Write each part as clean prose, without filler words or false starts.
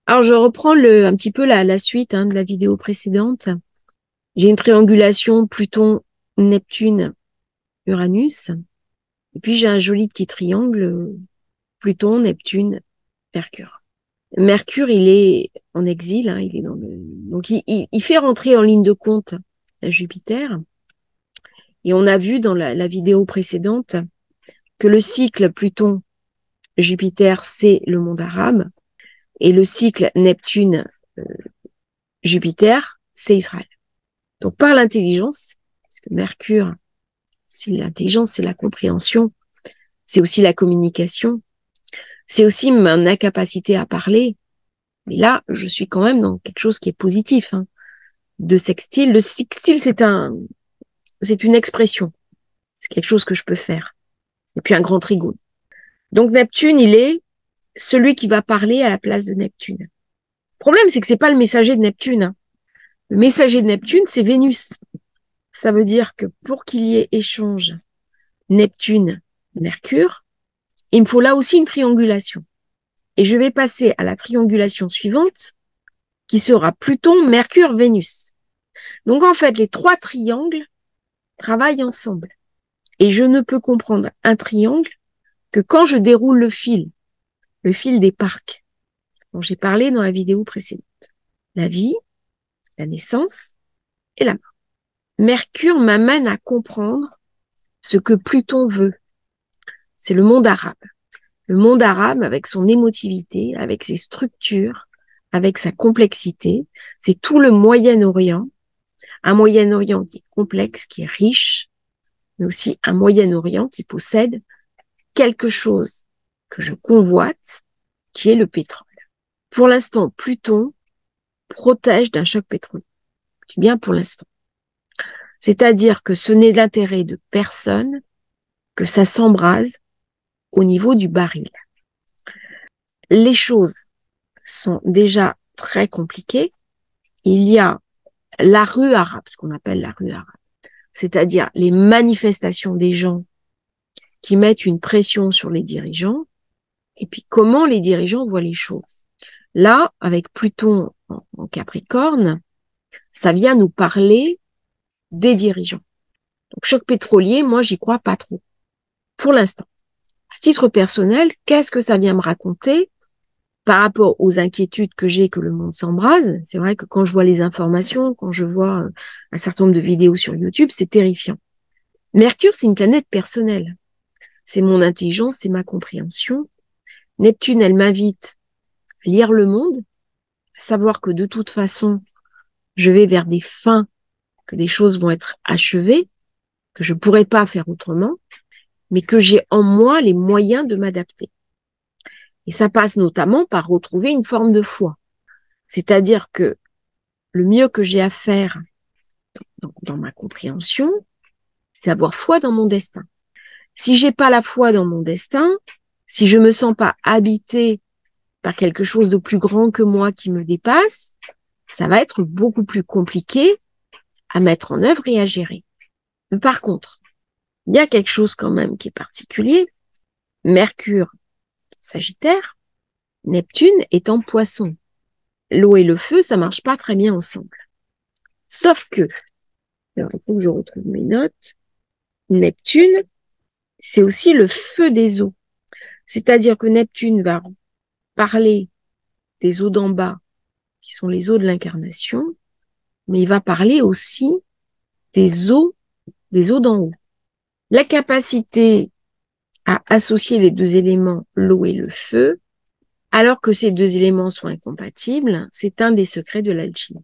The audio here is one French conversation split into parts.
Alors, je reprends un petit peu la suite de la vidéo précédente. J'ai une triangulation Pluton-Neptune-Uranus. Et puis, j'ai un joli petit triangle Pluton, Neptune, Mercure. Mercure, il est en exil, il est donc il fait rentrer en ligne de compte Jupiter. Et on a vu dans la vidéo précédente que le cycle Pluton-Jupiter, c'est le monde arabe. Et le cycle Neptune-Jupiter, c'est Israël. Donc, par l'intelligence, parce que Mercure, c'est l'intelligence, c'est la compréhension, c'est aussi la communication, c'est aussi ma incapacité à parler. Mais là, je suis quand même dans quelque chose qui est positif, de sextile. Le sextile, c'est une expression. C'est quelque chose que je peux faire. Et puis un grand trigone. Donc Neptune, il est celui qui va parler à la place de Neptune. Le problème, c'est que c'est pas le messager de Neptune. Le messager de Neptune, c'est Vénus. Ça veut dire que pour qu'il y ait échange Neptune-Mercure, il me faut là aussi une triangulation. Et je vais passer à la triangulation suivante, qui sera Pluton, Mercure, Vénus. Donc en fait, les trois triangles travaillent ensemble. Et je ne peux comprendre un triangle que quand je déroule le fil des parcs, dont j'ai parlé dans la vidéo précédente. La vie, la naissance et la mort. Mercure m'amène à comprendre ce que Pluton veut. C'est le monde arabe. Le monde arabe, avec son émotivité, avec ses structures, avec sa complexité, c'est tout le Moyen-Orient. Un Moyen-Orient qui est complexe, qui est riche, mais aussi un Moyen-Orient qui possède quelque chose que je convoite, qui est le pétrole. Pour l'instant, Pluton protège d'un choc pétrolier. Je dis bien pour l'instant. C'est-à-dire que ce n'est l'intérêt de personne que ça s'embrase au niveau du baril. Les choses sont déjà très compliquées. Il y a la rue arabe, ce qu'on appelle la rue arabe, c'est-à-dire les manifestations des gens qui mettent une pression sur les dirigeants, et puis comment les dirigeants voient les choses. Là, avec Pluton en Capricorne, ça vient nous parler des dirigeants. Donc, choc pétrolier, moi, j'y crois pas trop, pour l'instant. À titre personnel, qu'est-ce que ça vient me raconter par rapport aux inquiétudes que j'ai que le monde s'embrase? C'est vrai que quand je vois les informations, quand je vois un certain nombre de vidéos sur YouTube, c'est terrifiant. Mercure, c'est une planète personnelle. C'est mon intelligence, c'est ma compréhension. Neptune, elle m'invite à lire le monde, à savoir que de toute façon, je vais vers des fins, que des choses vont être achevées, que je pourrais pas faire autrement, mais que j'ai en moi les moyens de m'adapter. Et ça passe notamment par retrouver une forme de foi. C'est-à-dire que le mieux que j'ai à faire dans ma compréhension, c'est avoir foi dans mon destin. Si j'ai pas la foi dans mon destin, si je me sens pas habitée par quelque chose de plus grand que moi qui me dépasse, ça va être beaucoup plus compliqué à mettre en œuvre et à gérer. Mais par contre, il y a quelque chose quand même qui est particulier. Mercure, Sagittaire, Neptune est en Poisson. L'eau et le feu, ça marche pas très bien ensemble. Sauf que, alors il faut que je retrouve mes notes, Neptune, c'est aussi le feu des eaux. C'est-à-dire que Neptune va parler des eaux d'en bas, qui sont les eaux de l'incarnation, mais il va parler aussi des eaux d'en haut. La capacité à associer les deux éléments, l'eau et le feu, alors que ces deux éléments sont incompatibles, c'est un des secrets de l'alchimie.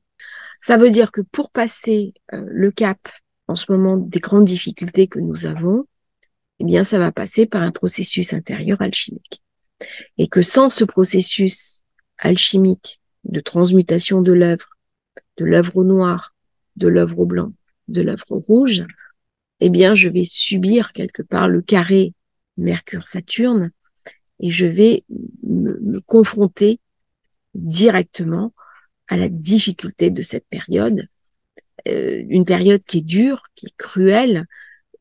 Ça veut dire que pour passer le cap en ce moment des grandes difficultés que nous avons, eh bien, ça va passer par un processus intérieur alchimique. Et que sans ce processus alchimique de transmutation de l'œuvre au noir, de l'œuvre au blanc, de l'œuvre au rouge, eh bien, je vais subir quelque part le carré Mercure-Saturne et je vais me confronter directement à la difficulté de cette période, une période qui est dure, qui est cruelle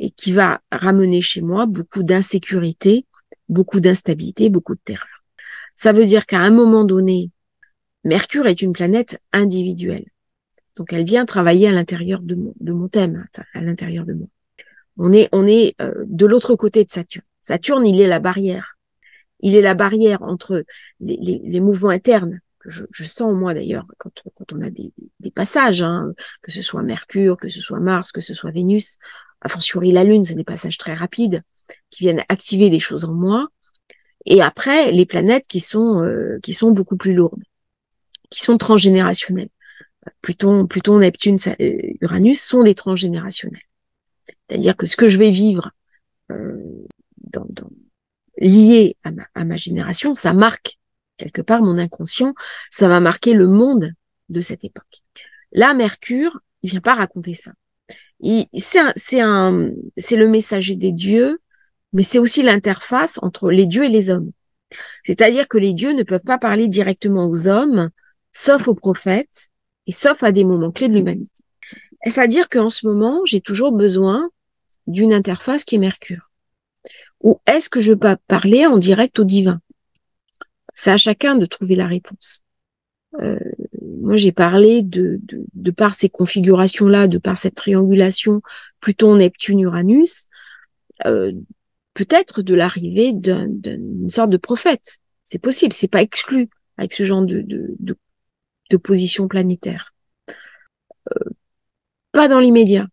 et qui va ramener chez moi beaucoup d'insécurité, beaucoup d'instabilité, beaucoup de terreur. Ça veut dire qu'à un moment donné, Mercure est une planète individuelle. Donc, elle vient travailler à l'intérieur de mon thème, à l'intérieur de moi. On est de l'autre côté de Saturne. Saturne, il est la barrière. Il est la barrière entre les mouvements internes, que je sens moi d'ailleurs, quand on a des passages, hein, que ce soit Mercure, que ce soit Mars, que ce soit Vénus, a fortiori la Lune, c'est des passages très rapides, qui viennent activer des choses en moi. Et après, les planètes qui sont beaucoup plus lourdes, qui sont transgénérationnelles. Pluton, Neptune, Uranus sont des transgénérationnels. C'est-à-dire que ce que je vais vivre euh, lié à ma génération, ça marque quelque part mon inconscient, ça va marquer le monde de cette époque. Là, Mercure, il vient pas raconter ça. C'est le messager des dieux, mais c'est aussi l'interface entre les dieux et les hommes. C'est-à-dire que les dieux ne peuvent pas parler directement aux hommes, sauf aux prophètes, et sauf à des moments clés de l'humanité. C'est-à-dire qu'en ce moment, j'ai toujours besoin d'une interface qui est Mercure. Ou est-ce que je peux parler en direct au divin? C'est à chacun de trouver la réponse. Moi, j'ai parlé de par ces configurations-là, de par cette triangulation Pluton, Neptune, Uranus, peut-être de l'arrivée d'une sorte de prophète. C'est possible, c'est pas exclu avec ce genre de position planétaire. Pas dans l'immédiat,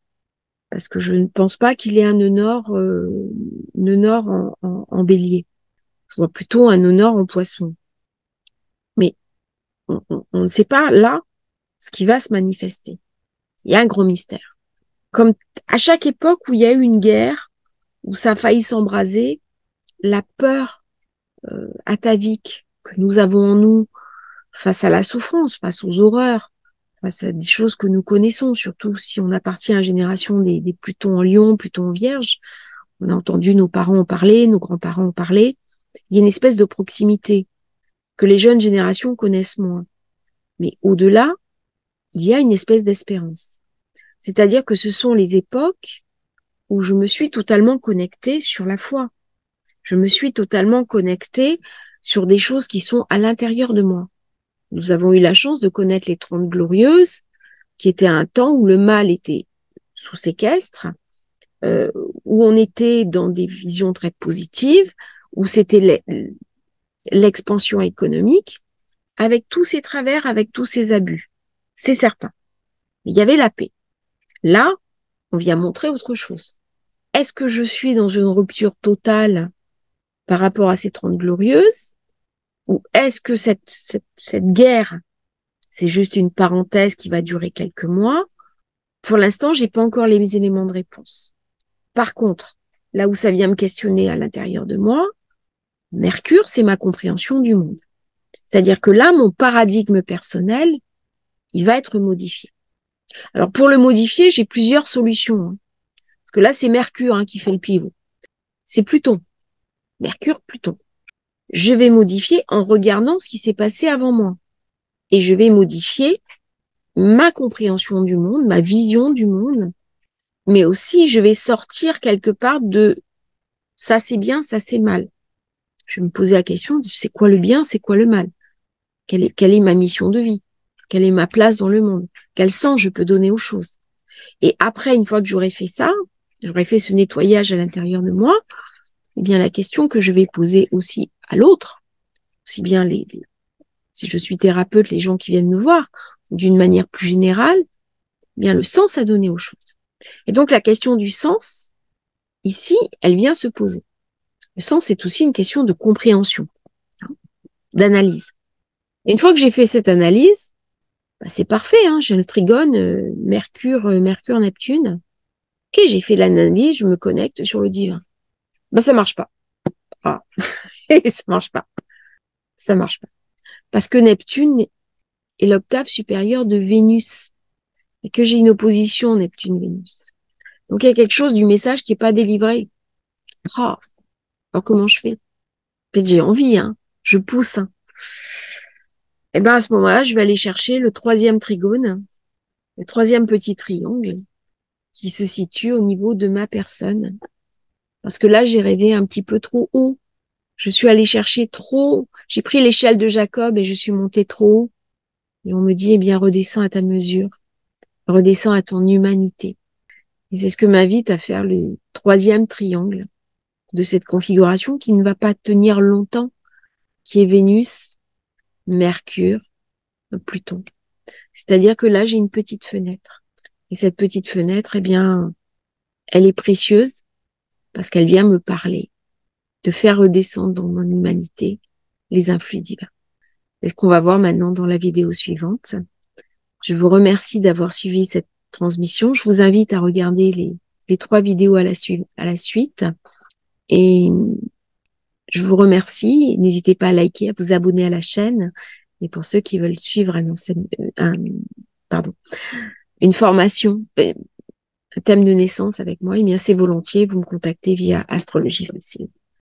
parce que je ne pense pas qu'il y ait un nœud nord en bélier. Je vois plutôt un nœud nord en poisson. Mais on ne sait pas là ce qui va se manifester. Il y a un gros mystère. Comme à chaque époque où il y a eu une guerre, où ça a failli s'embraser, la peur atavique que nous avons en nous face à la souffrance, face aux horreurs, face à des choses que nous connaissons, surtout si on appartient à la génération des Plutons en Lion, Plutons en Vierge, on a entendu nos parents en parler, nos grands-parents en parler, il y a une espèce de proximité que les jeunes générations connaissent moins. Mais au-delà, il y a une espèce d'espérance. C'est-à-dire que ce sont les époques où je me suis totalement connectée sur la foi. Je me suis totalement connectée sur des choses qui sont à l'intérieur de moi. Nous avons eu la chance de connaître les 30 Glorieuses, qui était un temps où le mal était sous séquestre, où on était dans des visions très positives, où c'était l'expansion économique, avec tous ses travers, avec tous ses abus. C'est certain. Mais il y avait la paix. Là, on vient montrer autre chose. Est-ce que je suis dans une rupture totale par rapport à ces 30 glorieuses? Ou est-ce que cette guerre, c'est juste une parenthèse qui va durer quelques mois? Pour l'instant, j'ai pas encore les éléments de réponse. Par contre, là où ça vient me questionner à l'intérieur de moi, Mercure, c'est ma compréhension du monde. C'est-à-dire que là, mon paradigme personnel, il va être modifié. Alors, pour le modifier, j'ai plusieurs solutions. Hein. Parce que là, c'est Mercure qui fait le pivot. C'est Pluton. Mercure, Pluton. Je vais modifier en regardant ce qui s'est passé avant moi. Et je vais modifier ma compréhension du monde, ma vision du monde, mais aussi je vais sortir quelque part de ça c'est bien, ça c'est mal. Je vais me poser la question de c'est quoi le bien, c'est quoi le mal? Quelle est ma mission de vie? Quelle est ma place dans le monde? Quel sens je peux donner aux choses? Et après, une fois que j'aurai fait ça, j'aurai fait ce nettoyage à l'intérieur de moi, eh bien la question que je vais poser aussi à l'autre, aussi bien si je suis thérapeute, les gens qui viennent me voir, d'une manière plus générale, eh bien le sens à donner aux choses. Et donc la question du sens, ici, elle vient se poser. Le sens, c'est aussi une question de compréhension, d'analyse. Et une fois que j'ai fait cette analyse, bah, c'est parfait, j'ai le trigone Mercure, Neptune. Ok, j'ai fait l'analyse, je me connecte sur le divin. Ben ça marche pas. Ah, ça marche pas. Ça marche pas. Parce que Neptune est l'octave supérieure de Vénus. Et que j'ai une opposition Neptune-Vénus. Donc il y a quelque chose du message qui est pas délivré. Ah, alors comment je fais? Peut-être j'ai envie, je pousse. Et ben à ce moment-là, je vais aller chercher le troisième trigone, le troisième petit triangle qui se situe au niveau de ma personne. Parce que là, j'ai rêvé un petit peu trop haut. Je suis allée chercher trop. J'ai pris l'échelle de Jacob et je suis montée trop haut. Et on me dit, eh bien, redescends à ta mesure, redescends à ton humanité. Et c'est ce que m'invite à faire le troisième triangle de cette configuration qui ne va pas tenir longtemps, qui est Vénus, Mercure, Pluton. C'est-à-dire que là, j'ai une petite fenêtre. Et cette petite fenêtre, eh bien, elle est précieuse parce qu'elle vient me parler, de faire redescendre dans mon humanité les influx divins. C'est ce qu'on va voir maintenant dans la vidéo suivante. Je vous remercie d'avoir suivi cette transmission. Je vous invite à regarder les 3 vidéos à la suite. Et je vous remercie. N'hésitez pas à liker, à vous abonner à la chaîne. Et pour ceux qui veulent suivre une formation, un thème de naissance avec moi, eh bien c'est volontiers. Vous me contactez via Astrologie Facile.